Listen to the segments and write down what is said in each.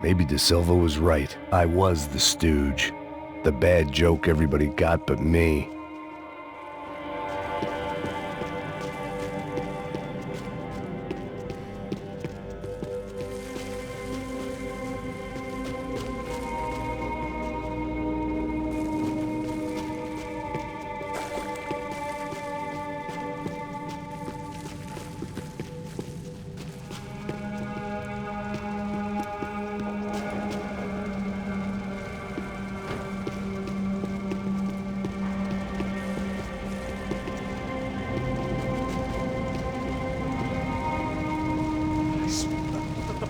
Maybe De Silva was right. I was the stooge. The bad joke everybody got but me.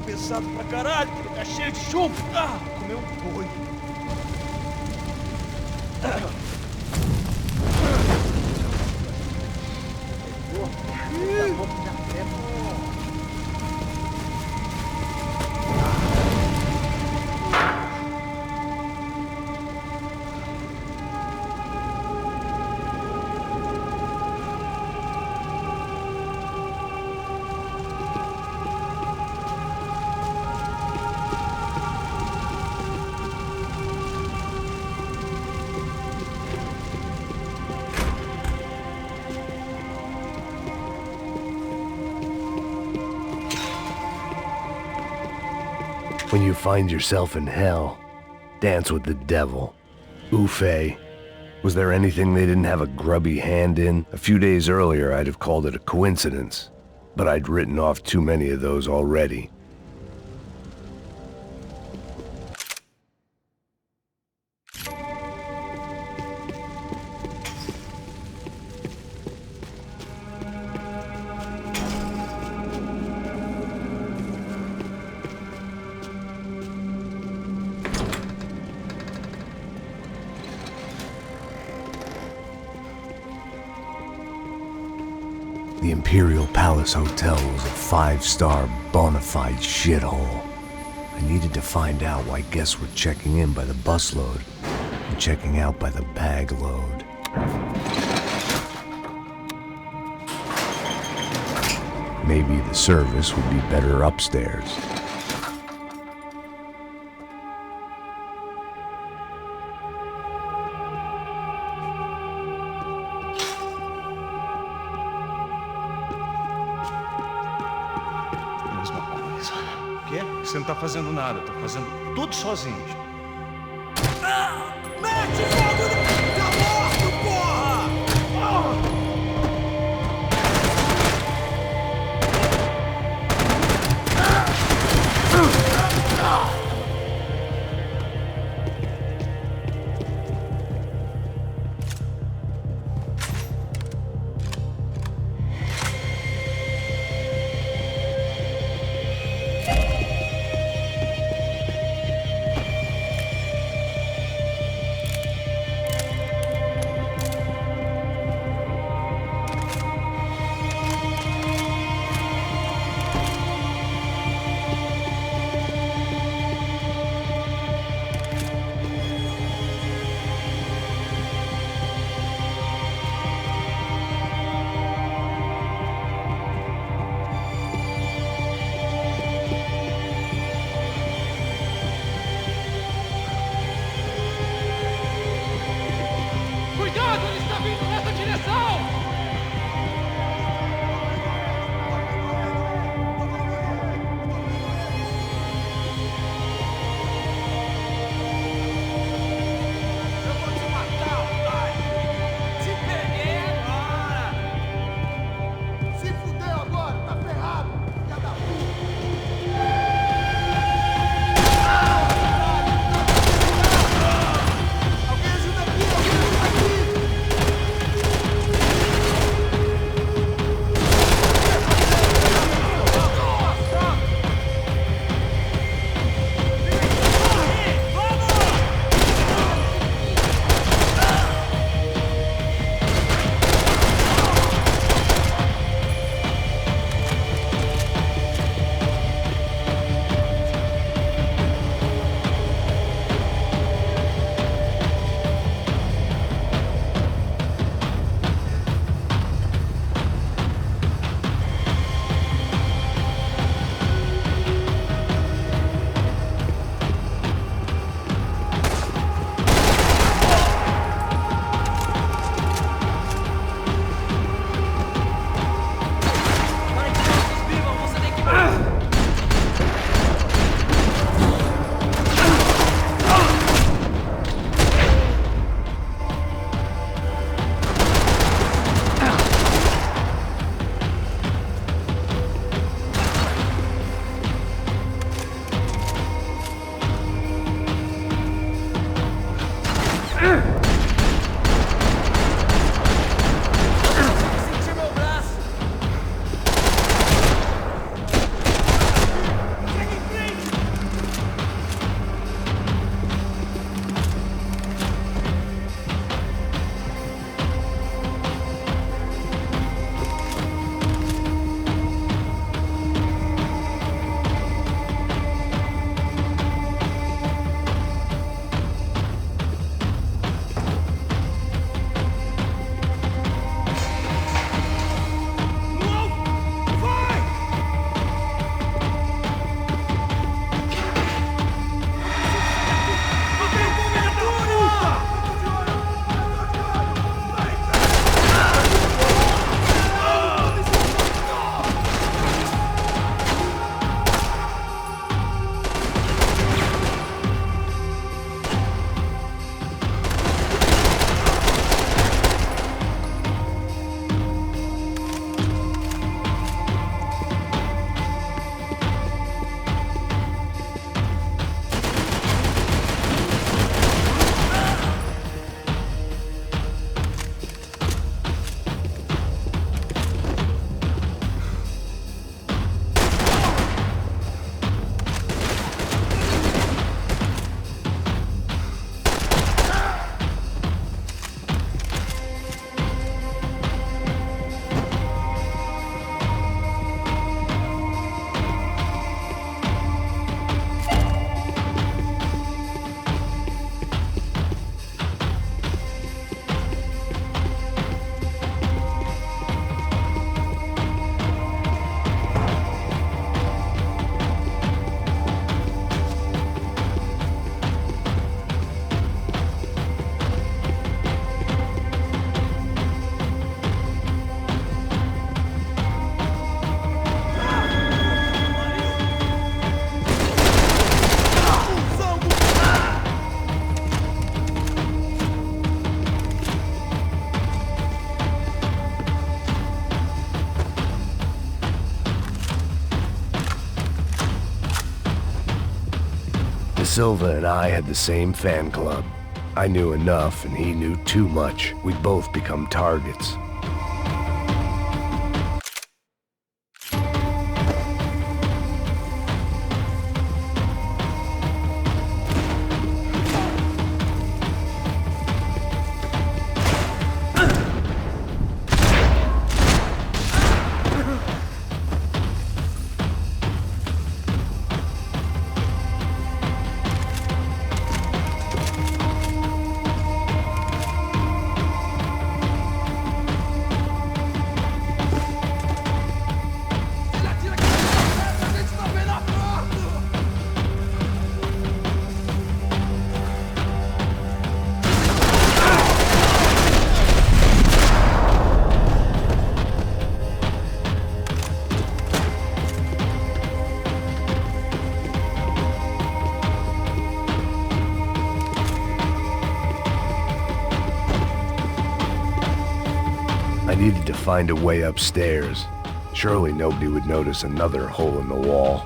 Pesado pra caralho, ele tá cheio de chumbo. Ah, comeu um boi. When you find yourself in hell, dance with the devil. Ufé. Was there anything they didn't have a grubby hand in? A few days earlier, I'd have called it a coincidence, but I'd written off too many of those already. The Imperial Palace Hotel was a five-star bona fide shithole. I needed to find out why guests were checking in by the busload and checking out by the bag load. Maybe the service would be better upstairs. Você não tá fazendo nada, tá fazendo tudo sozinho. Mete fogo no... Tá morto, porra! Senti meu braço! Segue em frente! Silva and I had the same fan club. I knew enough and he knew too much. We'd both become targets. I needed to find a way upstairs. Surely nobody would notice another hole in the wall.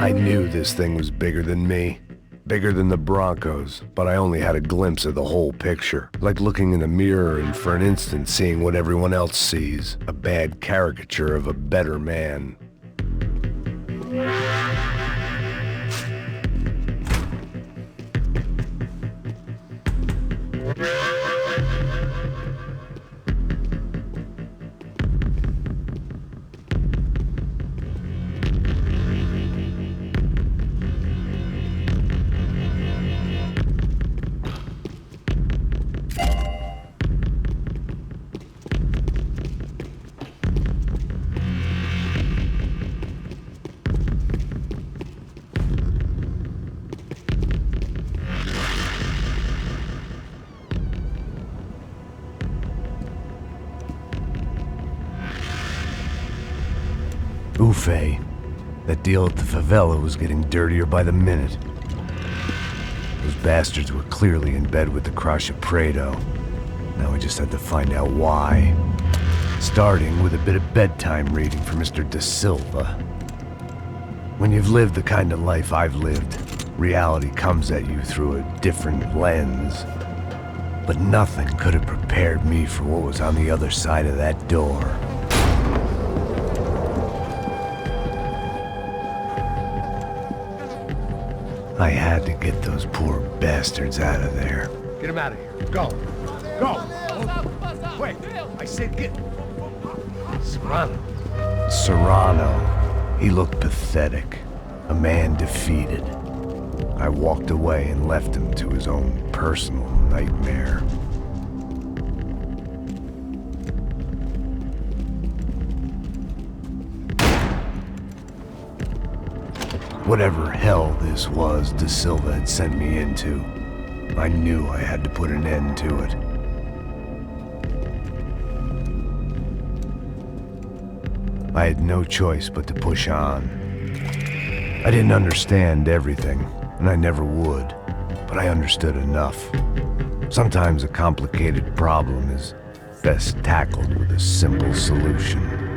I knew this thing was bigger than me, bigger than the Broncos, but I only had a glimpse of the whole picture, like looking in a mirror and for an instant seeing what everyone else sees, a bad caricature of a better man. Ufe. That deal at the favela was getting dirtier by the minute. Those bastards were clearly in bed with the Crusher Prado. Now we just had to find out why. Starting with a bit of bedtime reading for Mr. Da Silva. When you've lived the kind of life I've lived, reality comes at you through a different lens. But nothing could have prepared me for what was on the other side of that door. I had to get those poor bastards out of there. Get him out of here. Go. Go. Wait. I said get... Serrano. Serrano. He looked pathetic. A man defeated. I walked away and left him to his own personal nightmare. Whatever hell this was Da Silva had sent me into, I knew I had to put an end to it. I had no choice but to push on. I didn't understand everything, and I never would, but I understood enough. Sometimes a complicated problem is best tackled with a simple solution.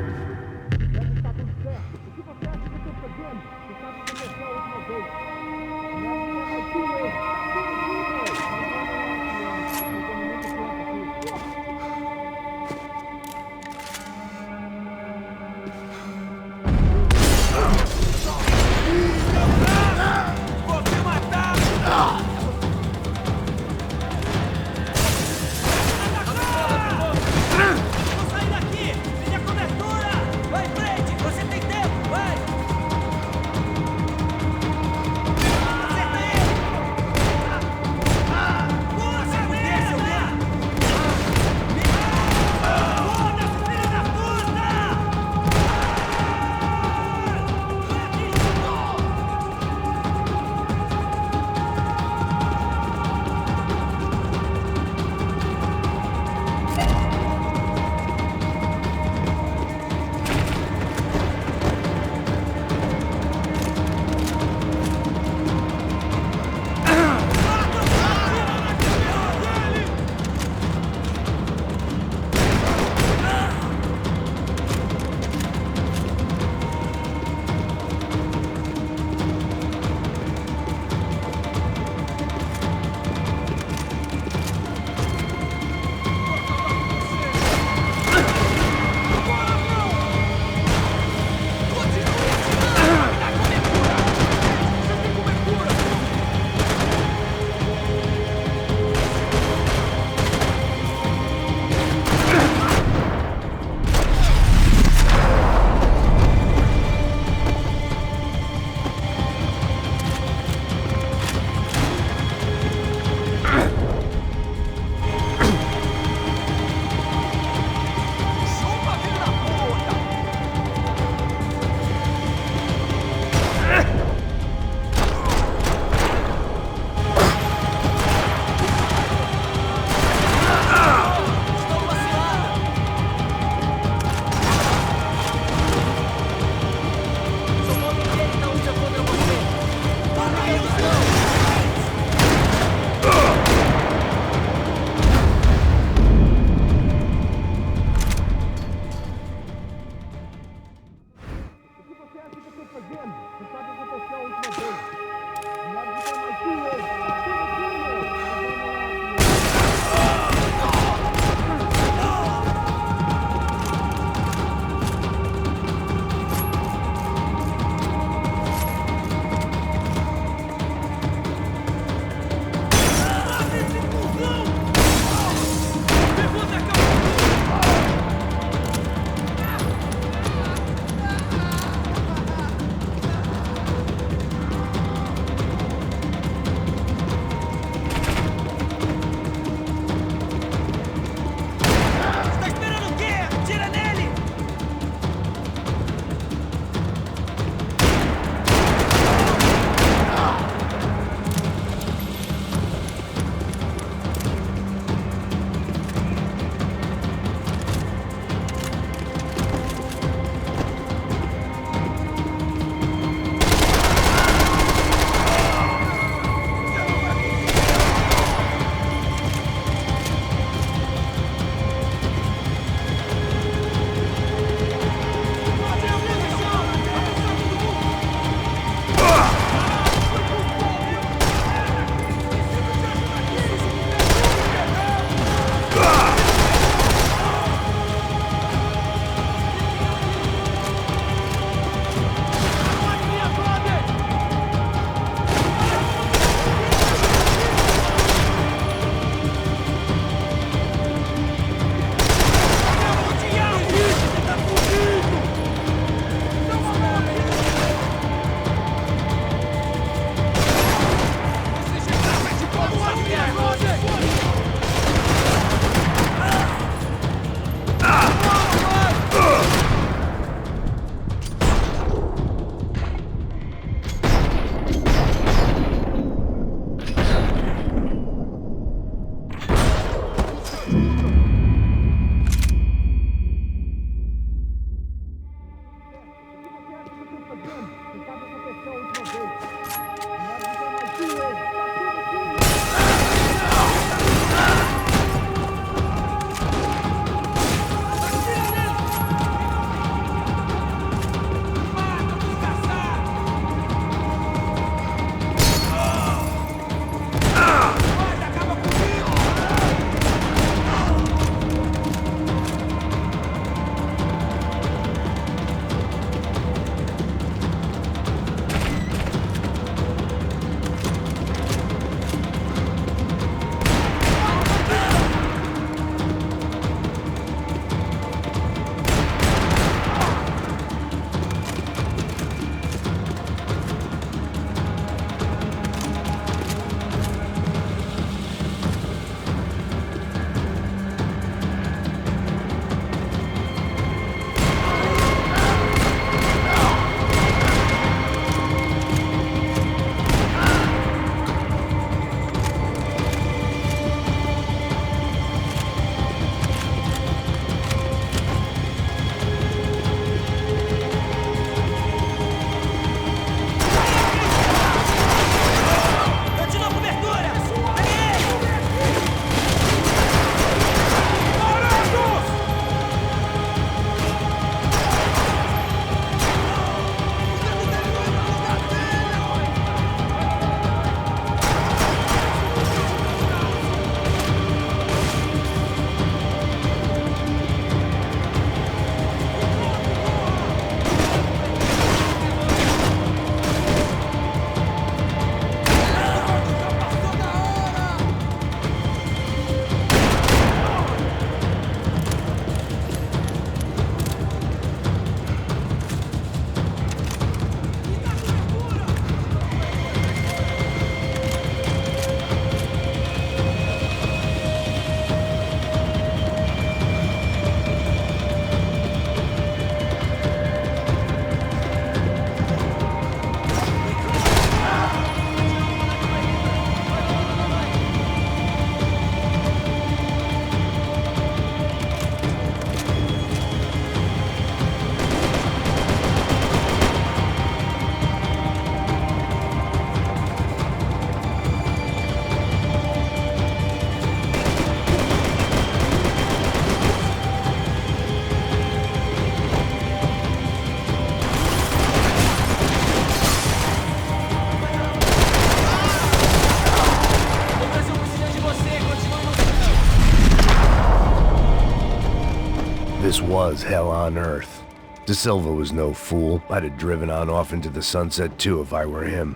This was hell on earth. De Silva was no fool. I'd have driven on off into the sunset too if I were him.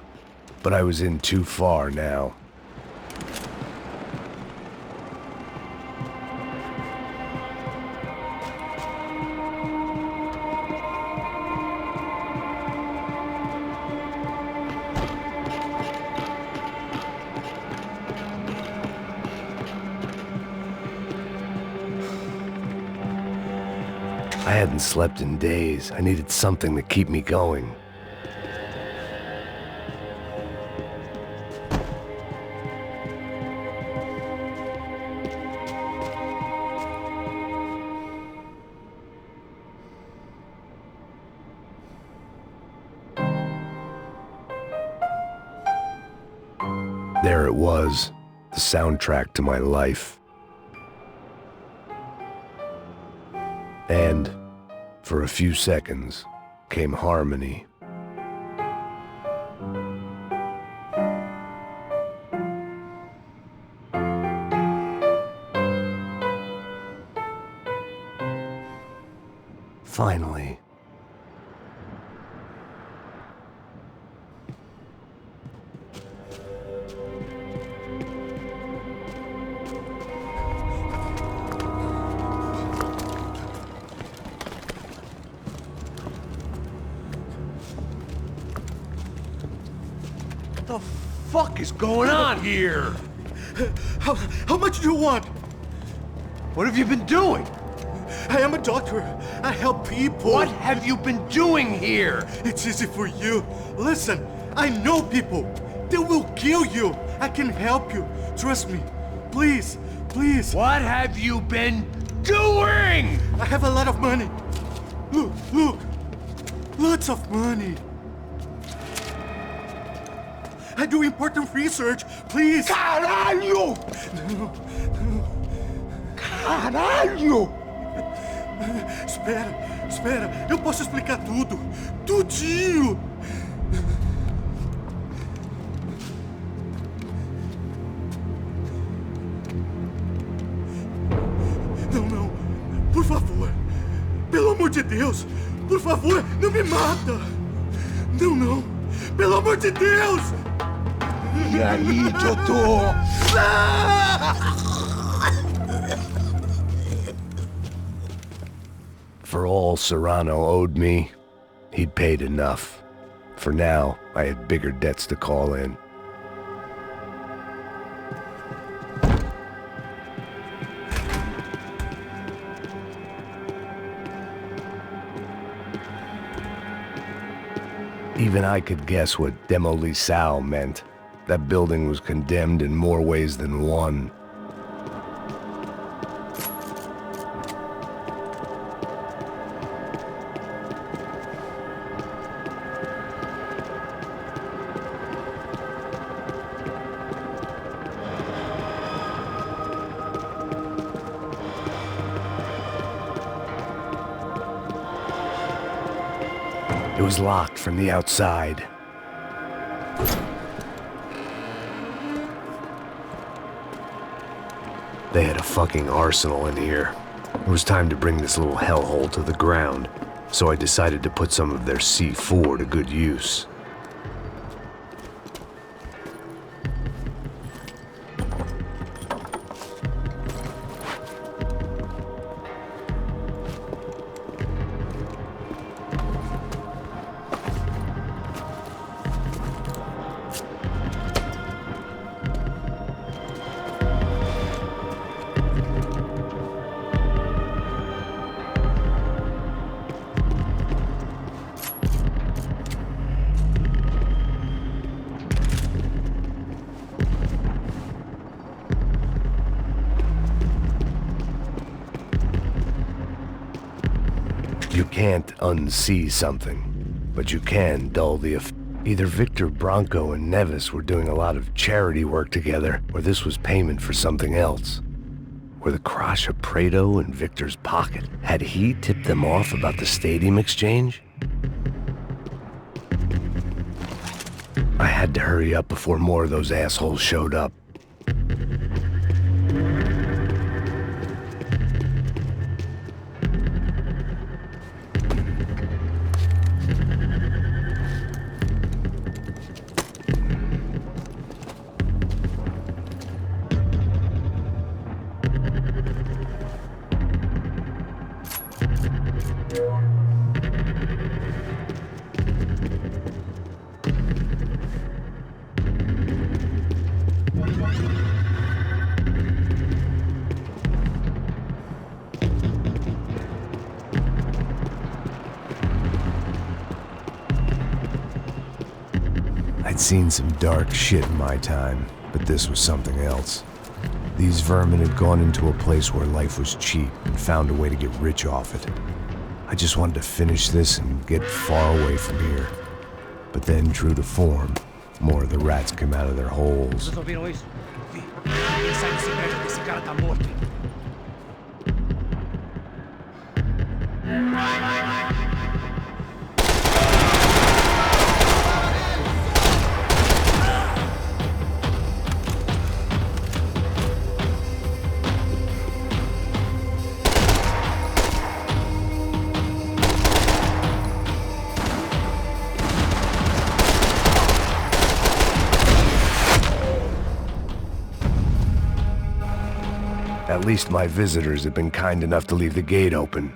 But I was in too far now. I hadn't slept in days. I needed something to keep me going. There it was, the soundtrack to my life. And, for a few seconds, came harmony. Finally. What the fuck is going on here? How much do you want? What have you been doing? I am a doctor. I help people. What have you been doing here? It's easy for you. Listen, I know people. They will kill you. I can help you. Trust me. Please, please. What have you been doing? I have a lot of money. Look, look. Lots of money. I do important research. Please. Caralho! Caralho! Espera. Eu posso explicar tudo. Tudinho. Não. Por favor. Pelo amor de Deus. Por favor, não me mata. Não. Pelo amor de Deus. E aí, doutor? For all Serrano owed me, he'd paid enough. For now, I had bigger debts to call in. Even I could guess what demolição meant. That building was condemned in more ways than one. It was locked from the outside. They had a fucking arsenal in here. It was time to bring this little hellhole to the ground, so I decided to put some of their C4 to good use. You can't unsee something, but you can dull the effect. Either Victor Branco and Nevis were doing a lot of charity work together, or this was payment for something else. Were the Crash of Prado in Victor's pocket? Had he tipped them off about the stadium exchange? I had to hurry up before more of those assholes showed up. I'd seen some dark shit in my time, but this was something else. These vermin had gone into a place where life was cheap and found a way to get rich off it. I just wanted to finish this and get far away from here. But then, true to form, more of the rats came out of their holes. Vocês ouviram isso? Vi. Ninguém sai desse prédio que esse cara tá morto. At least my visitors had been kind enough to leave the gate open.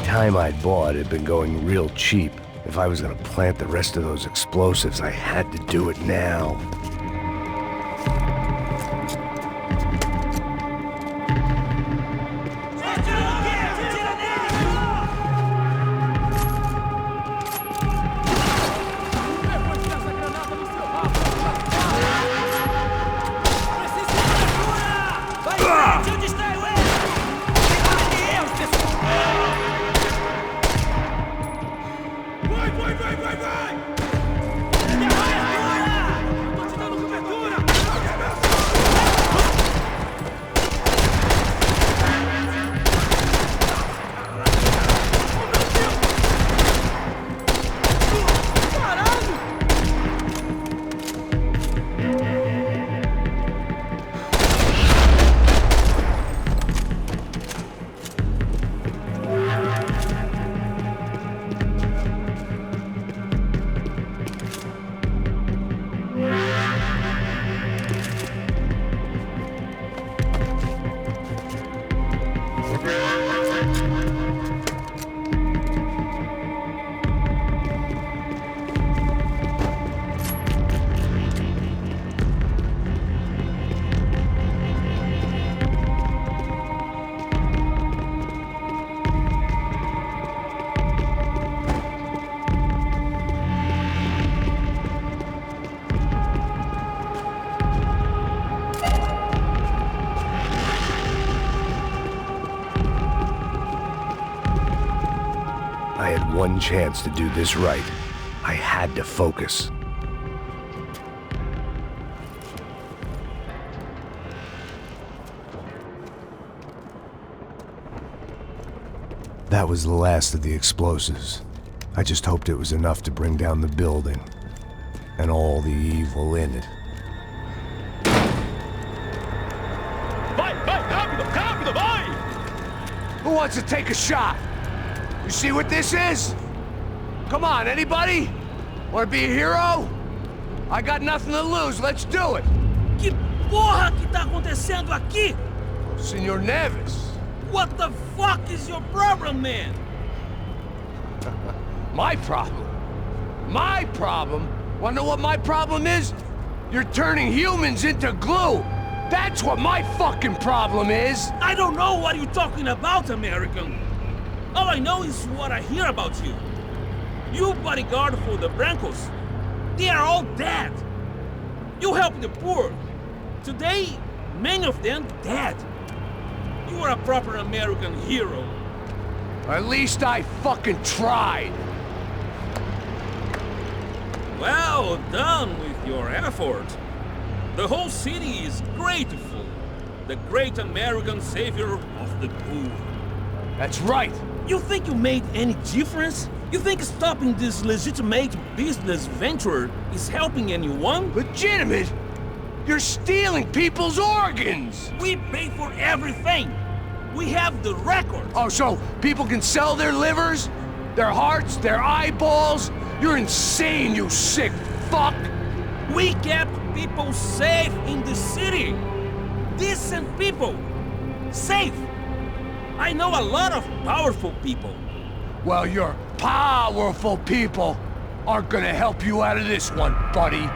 time I'd bought had been going real cheap. If I was gonna plant the rest of those explosives, I had to do it now. I had one chance to do this right. I had to focus. That was the last of the explosives. I just hoped it was enough to bring down the building and all the evil in it. Vai, rápido, rápido, vai! Who wants to take a shot? You see what this is? Come on, anybody? Want to be a hero? I got nothing to lose, let's do it! Que porra que tá acontecendo aqui? Senor Neves. What the fuck is your problem, man? My problem? My problem? Wanna know what my problem is? You're turning humans into glue! That's what my fucking problem is! I don't know what you're talking about, American. All I know is what I hear about you. You bodyguard for the Brancos. They are all dead. You help the poor. Today, many of them dead. You are a proper American hero. At least I fucking tried. Well done with your effort. The whole city is grateful. The great American savior of the poor. That's right. You think you made any difference? You think stopping this legitimate business venture is helping anyone? Legitimate? You're stealing people's organs! We pay for everything. We have the record. Oh, so people can sell their livers? Their hearts? Their eyeballs? You're insane, you sick fuck! We kept people safe in the city. Decent people. Safe. I know a lot of powerful people. Well, your powerful people aren't gonna help you out of this one, buddy.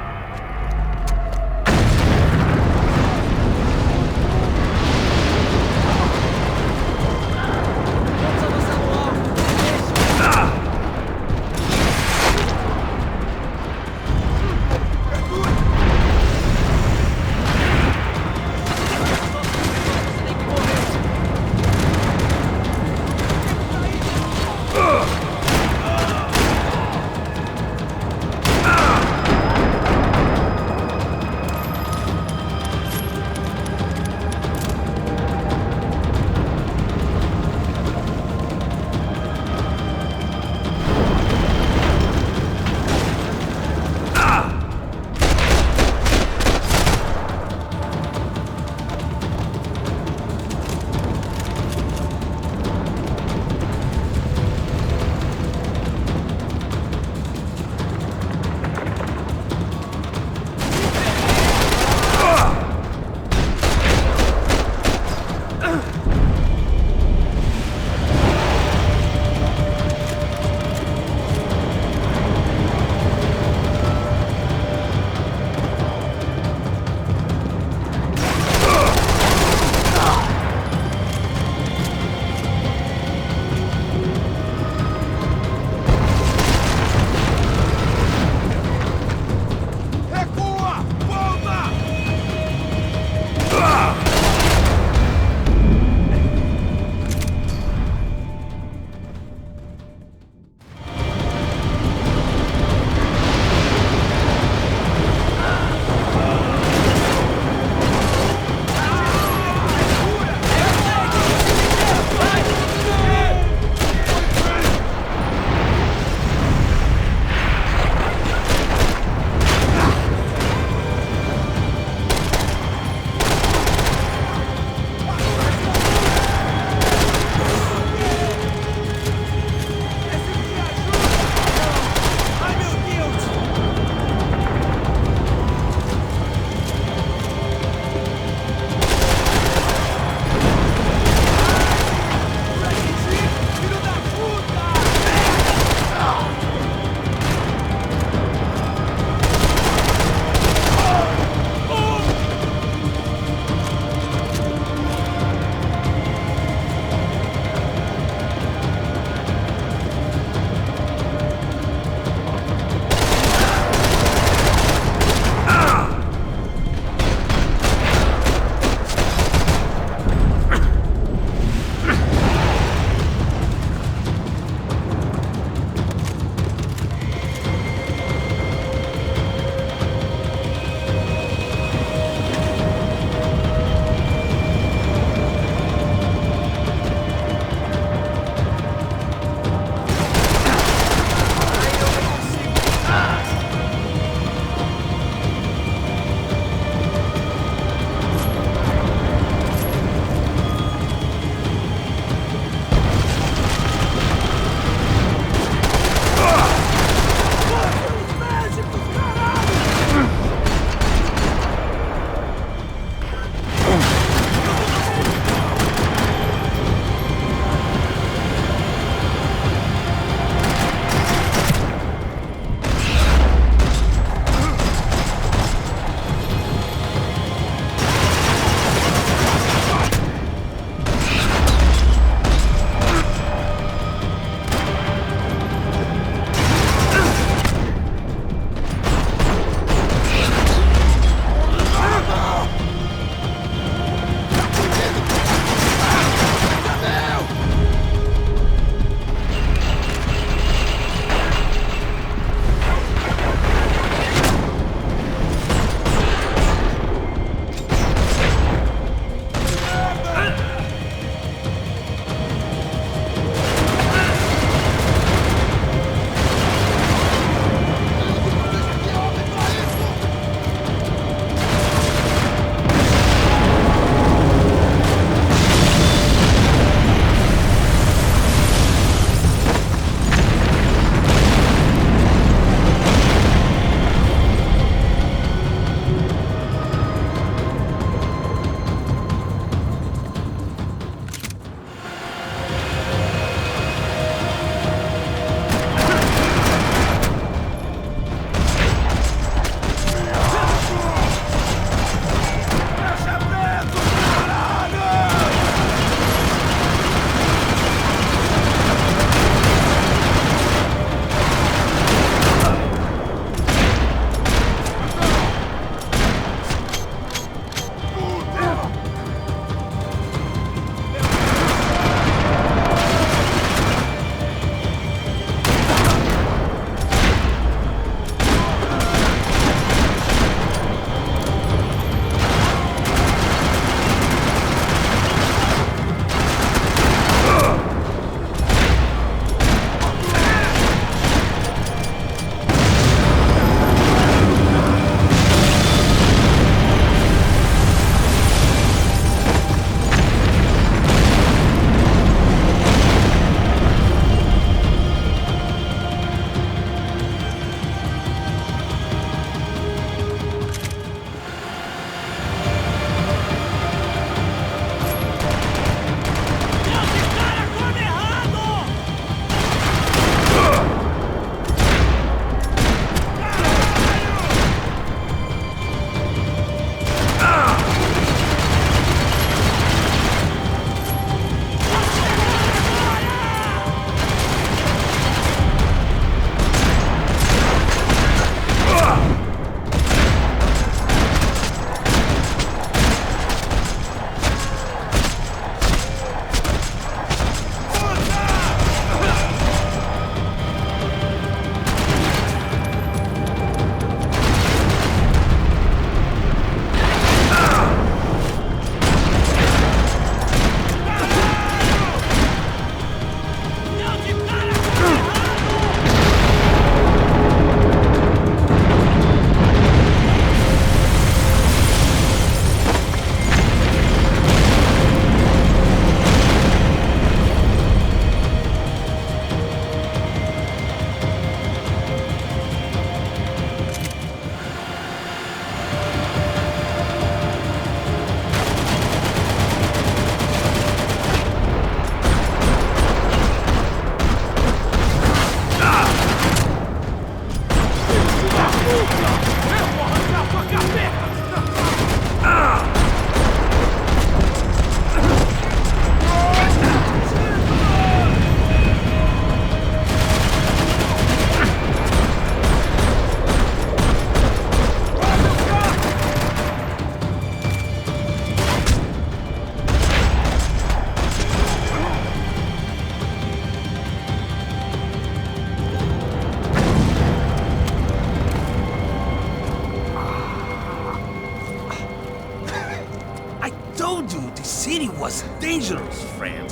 city was dangerous, friend.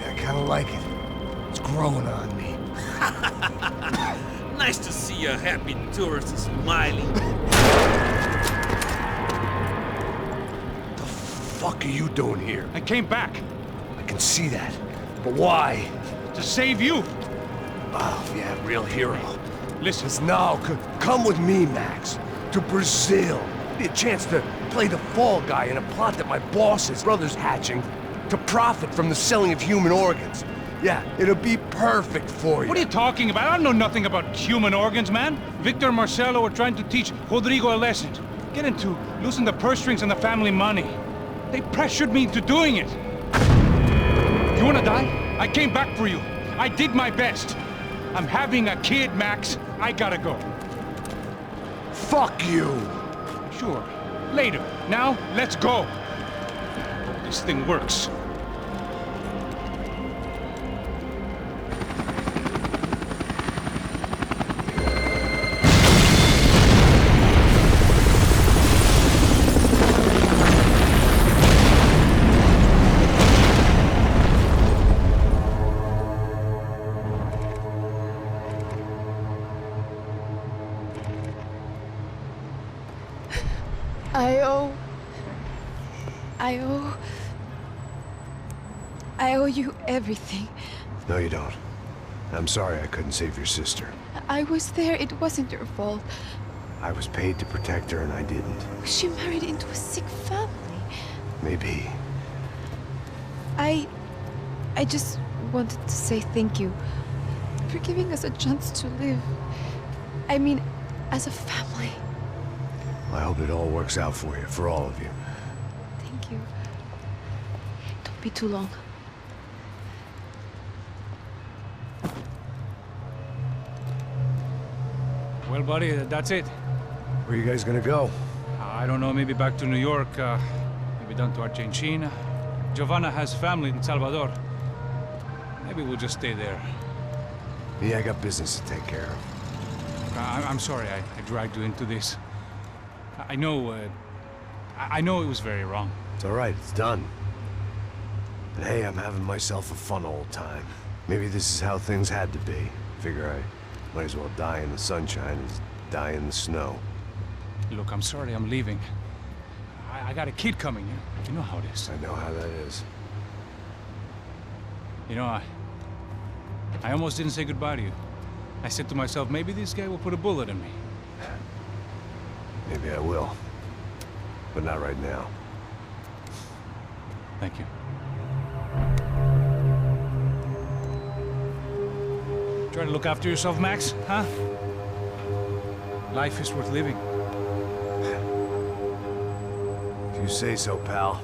I kinda like it. It's growing on me. Nice to see a happy tourist smiling. The fuck are you doing here? I came back I can see that. But why? to save you. Oh, yeah, real hero. Listen, Now, come with me, Max. To Brazil. Be a chance to play the fall guy in a plot that my boss's brother's hatching to profit from the selling of human organs. Yeah, it'll be perfect for you. what are you talking about? I don't know nothing about human organs, man. Victor and Marcelo are trying to teach Rodrigo a lesson. Get into losing the purse strings and the family money. They pressured me into doing it. You wanna die? I came back for you. I did my best. I'm having a kid, Max. I gotta go. Fuck you! Sure. Later. Now, let's go. Hope this thing works. I owe you everything. No, you don't. I'm sorry I couldn't save your sister. I was there, it wasn't your fault. I was paid to protect her and I didn't. She married into a sick family. Maybe. I just wanted to say thank you for giving us a chance to live. I mean, as a family. I hope it all works out for you, for all of you. Thank you. Don't be too long. Well, buddy, that's it. Where are you guys gonna go? I don't know, maybe back to New York, maybe down to Argentina. Giovanna has family in Salvador. Maybe we'll just stay there. Yeah, I got business to take care of. I'm sorry I dragged you into this. I know it was very wrong. It's all right, it's done. But hey, I'm having myself a fun old time. Maybe this is how things had to be. Figure I might as well die in the sunshine as die in the snow. Look, I'm sorry I'm leaving. I got a kid coming. You know how it is. I know how that is. You know, I almost didn't say goodbye to you. I said to myself, maybe this guy will put a bullet in me. Maybe I will. But not right now. Thank you. Try to look after yourself, Max, huh? Life is worth living. If you say so, pal.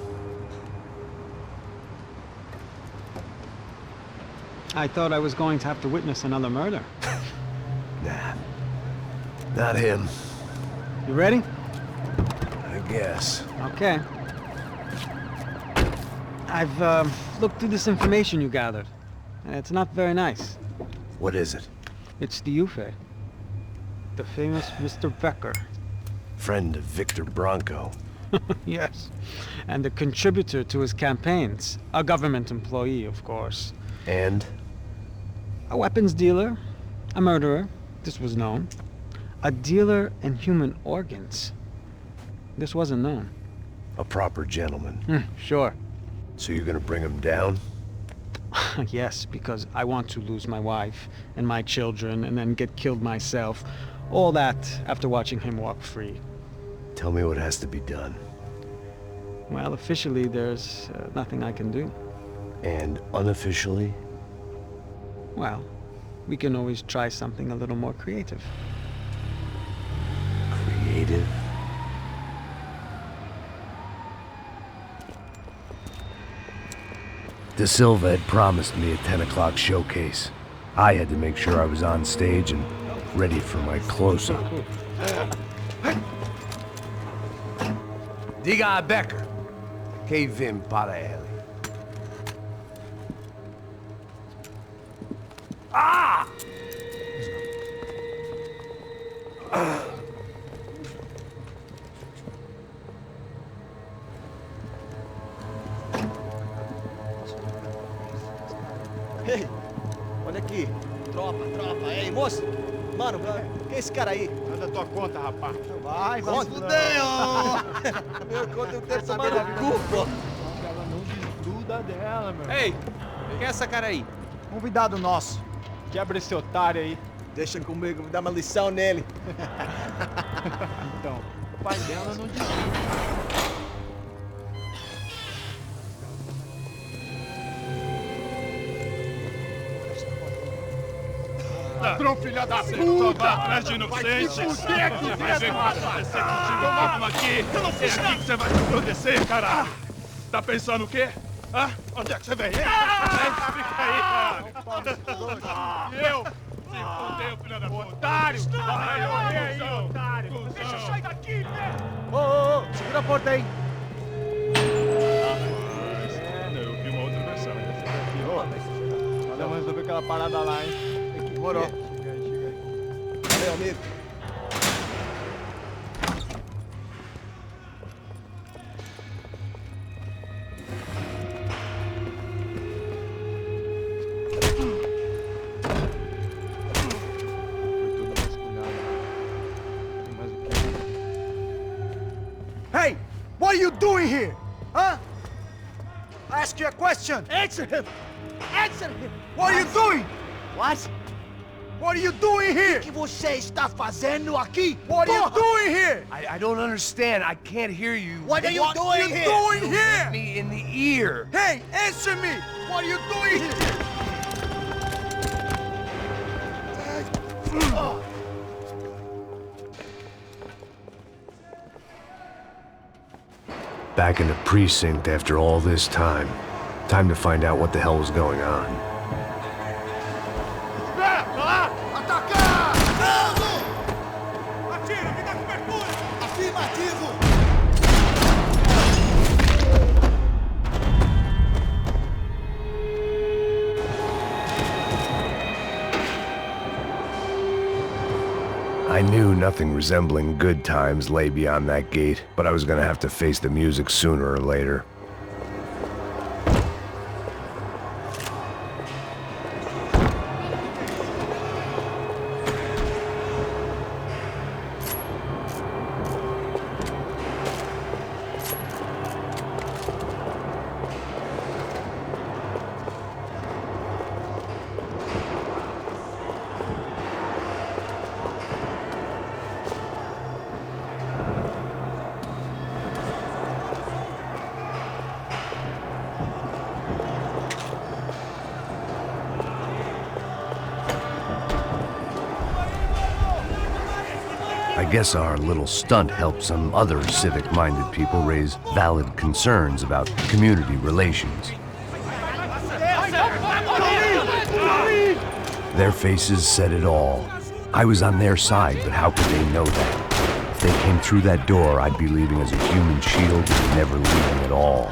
I thought I was going to have to witness another murder. Nah. Not him. You ready? I guess. Okay. I've looked through this information you gathered. It's not very nice. What is it? It's the UFE. The famous Mr. Becker. Friend of Victor Bronco. Yes. And a contributor to his campaigns. A government employee, of course. And? A weapons dealer. A murderer. This was known. A dealer in human organs. This wasn't known. A proper gentleman. Sure. So you're gonna bring him down? Yes, because I want to lose my wife and my children and then get killed myself. All that after watching him walk free. Tell me what has to be done. Well, officially, there's nothing I can do. And unofficially? Well, we can always try something a little more creative. Creative? De Silva had promised me a 10 o'clock showcase. I had to make sure I was on stage and ready for my close-up. Diga Becker. Que vim para ele. Ah! Ei, olha aqui. Tropa. Ei, moço. Mano, quem é esse cara aí? Manda tua conta, rapaz. Vai, fudeu! Meu conta eu quero saber da culpa. Ela não desgruda dela, meu. Ei, quem é essa cara aí? Convidado nosso. Quebra esse otário aí. Deixa comigo, vou dar uma lição nele. Então, o pai dela não desgruda. Ladrão, filha da puta! Vai atrás de inocentes! Vai ver o que vai acontecer contigo mesmo aqui! Eu não fiz nada! É aqui que você vai se proteger, caralho! Tá pensando o quê? Hã? Onde é que você vem? Fica aí, caralho! E eu? Se fudeu, filha da puta! Otário! Vai morrer aí, otário! Deixa eu sair daqui, né? Ô, segura a porta aí. Eu vi uma outra versão. Vamos resolver aquela parada lá, hein? Demorou. Chega aí. Valeu, amigo. Foi tudo vasculhado. Tem mais o quê? Hey, what are you doing here? Huh? I ask you a question. Answer him. Answer him. What are you doing? What? What are you doing here? O que você está fazendo aqui? What are you doing here? I don't understand. I can't hear you. What are you doing here? You hit me in the ear. Hey, answer me. What are you doing here? Back in the precinct after all this time. Time to find out what the hell was going on. Atacar! Atira, me dá cobertura! Afirmativo! I knew nothing resembling good times lay beyond that gate, but I was gonna have to face the music sooner or later. I guess our little stunt helped some other civic-minded people raise valid concerns about community relations. Their faces said it all. I was on their side, but how could they know that? If they came through that door, I'd be leaving as a human shield and never leaving at all.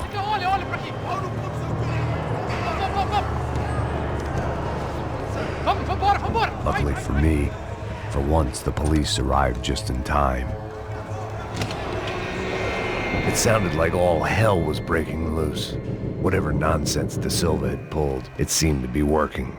Luckily for me, for once the police arrived just in time. It sounded like all hell was breaking loose. Whatever nonsense De Silva had pulled, it seemed to be working.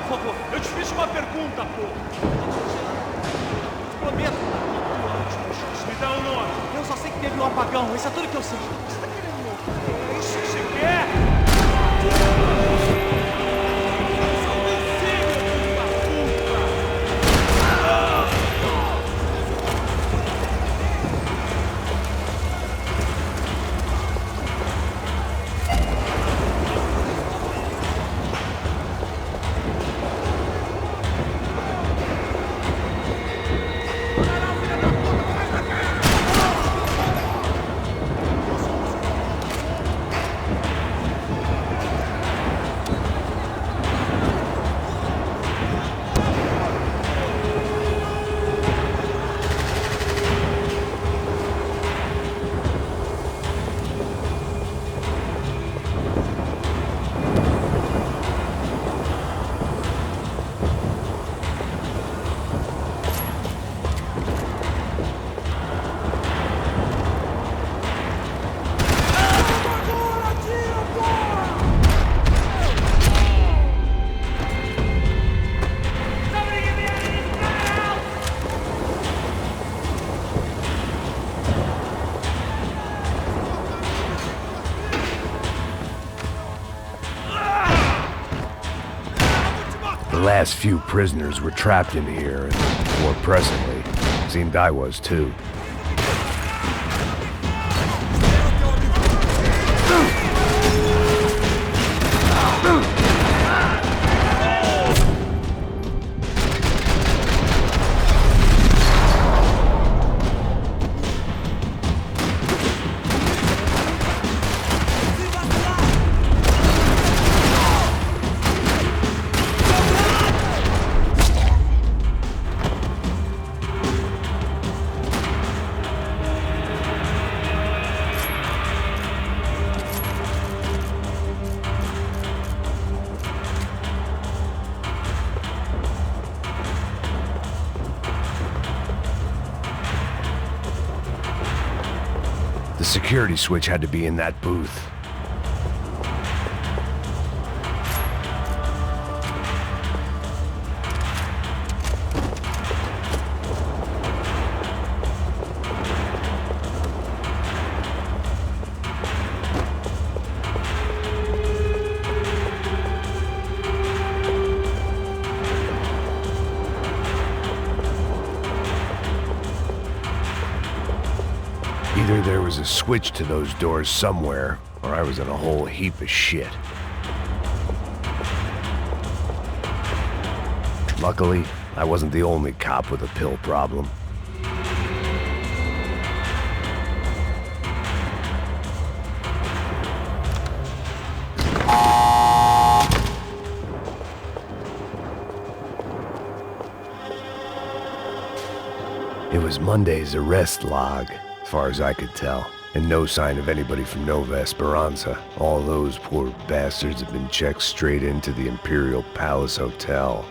Por favor, eu te fiz uma pergunta, pô. Prometo. Me dá um nome. Eu só sei que teve um apagão, isso é tudo que eu sei. Você tá querendo morrer? É isso que você quer? last few prisoners were trapped in here, and more pressingly, seemed I was too. The security switch had to be in that booth. Either there was a switch to those doors somewhere, or I was in a whole heap of shit. Luckily, I wasn't the only cop with a pill problem. It was Monday's arrest log, as far as I could tell, and no sign of anybody from Nova Esperanza. All those poor bastards had been checked straight into the Imperial Palace Hotel.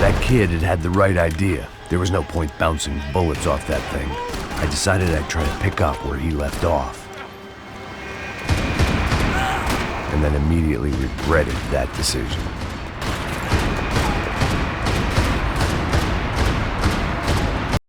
That kid had had the right idea. There was no point bouncing bullets off that thing. I decided I'd try to pick up where he left off. And then immediately regretted that decision.